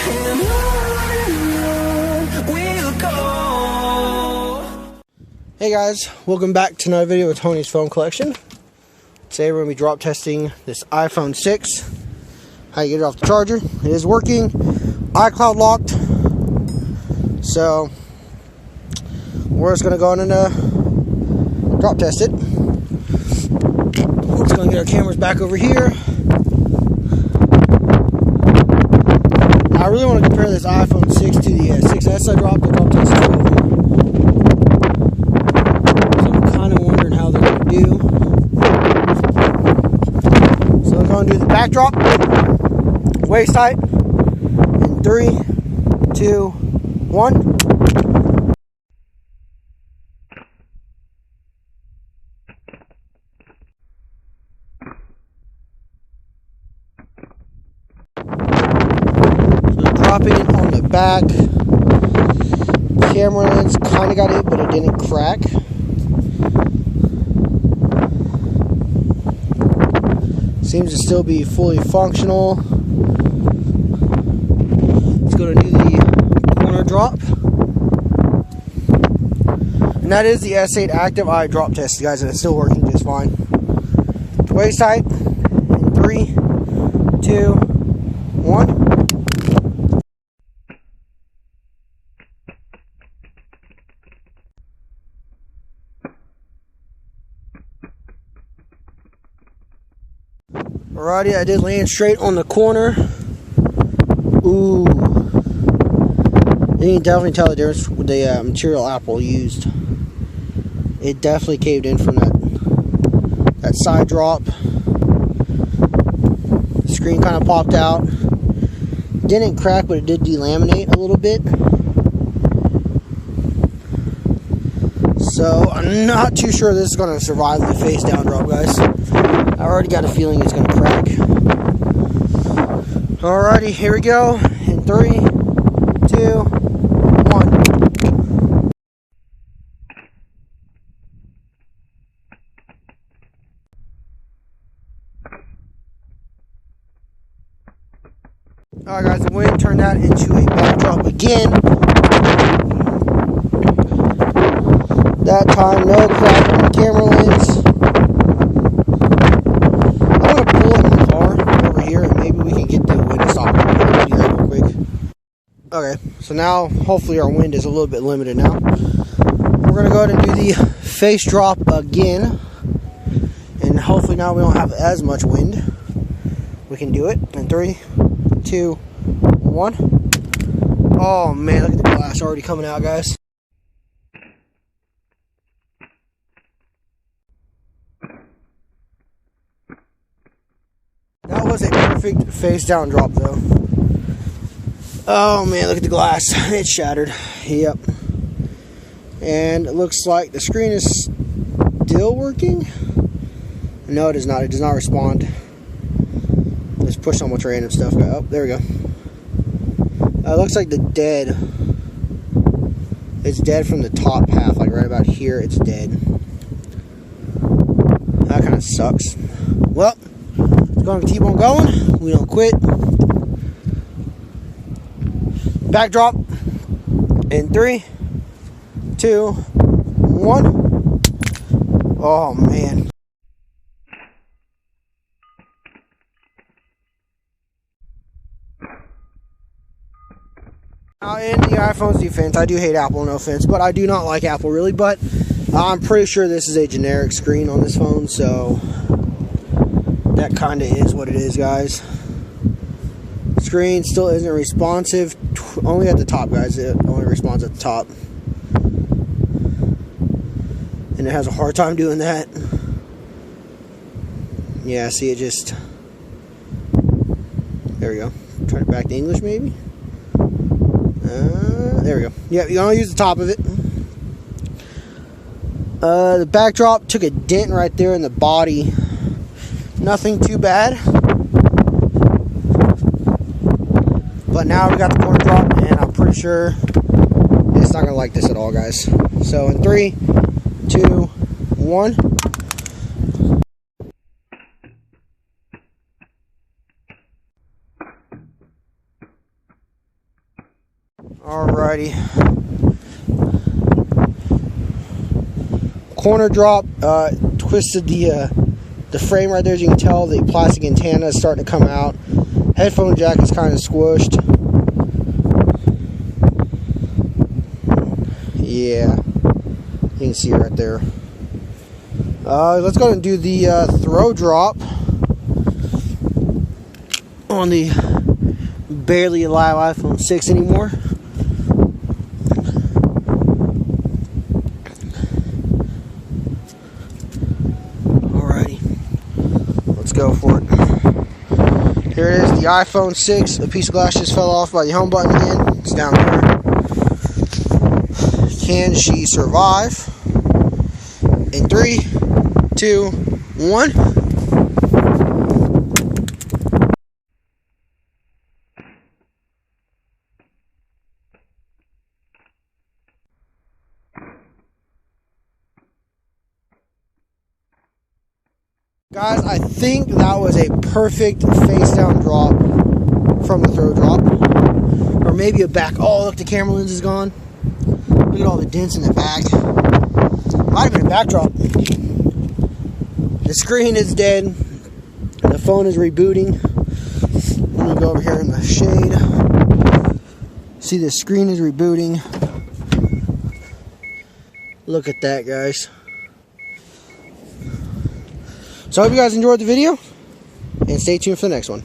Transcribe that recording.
and on we'll go. Hey guys, welcome back to another video with Tony's phone collection. Today we're going to be drop testing this iPhone 6. How you get it off the charger. It is working. iCloud locked. So we're just going to go in and drop test it. We're just going to get our cameras back over here. I really want to compare this iPhone 6 to the 6S I dropped. I dropped test 2 of them. So I'm kind of wondering how they're going to do. So we're going to do the backdrop, waist height, in 3, 2, 1. Dropping it on the back. Camera lens kind of got it, but it didn't crack. Seems to still be fully functional. Let's go to do the corner drop. And that is the S8 Active Eye drop test, guys, and it's still working just fine. Waist height in 3, 2, 1. Alrighty, I did land straight on the corner. Ooh. You can definitely tell the difference with the material Apple used. It definitely caved in from that side drop. The screen kind of popped out. Didn't crack, but it did delaminate a little bit. So, I'm not too sure this is going to survive the face down drop, guys. I already got a feeling it's going to crack. Alrighty, here we go. In 3, 2, 1. Alright guys, I'm going to turn that into a backdrop again. That time, no crack on the camera lens. Okay, so now hopefully our wind is a little bit limited now. We're going to go ahead and do the face drop again. And hopefully now we don't have as much wind. We can do it in 3, 2, 1. Oh man, look at the glass already coming out, guys. That was a perfect face down drop though. Oh man, look at the glass. It's shattered. Yep. And it looks like the screen is still working. No, it is not. It does not respond. Let's push so much random stuff. Oh, there we go. It looks like the dead. It's dead from the top half. Like right about here, it's dead. That kind of sucks. Well, it's going to keep on going. We don't quit. Backdrop in 3, 2, 1. Oh man. Now in the iPhone's defense, I do hate Apple, no offense, but I do not like Apple really, but I'm pretty sure this is a generic screen on this phone, so that kind of is what it is, guys. Screen still isn't responsive, only at the top, guys. It only responds at the top, and it has a hard time doing that. Yeah, see, it just, there we go. Try it back to English maybe. There we go. Yeah, you only use the top of it. The backdrop took a dent right there in the body. Nothing too bad. But now we got the corner drop, and I'm pretty sure it's not going to like this at all, guys. So in 3, 2, 1. Alrighty. Corner drop, twisted the frame right there. As you can tell, the plastic antenna is starting to come out. Headphone jack is kind of squished. Yeah, you can see right there. Let's go ahead and do the throw drop on the barely alive iPhone 6 anymore. Alrighty, let's go for it. Here it is, the iPhone 6. A piece of glass just fell off by the home button again. It's down there. Can she survive? In 3, 2, 1. Guys, I think that was a perfect face down drop from the throw drop. Or maybe a back. Oh, look, the camera lens is gone. Look at all the dents in the back. Might have been a backdrop. The screen is dead. The phone is rebooting. Let me go over here in the shade. See, the screen is rebooting. Look at that, guys. So I hope you guys enjoyed the video, and stay tuned for the next one.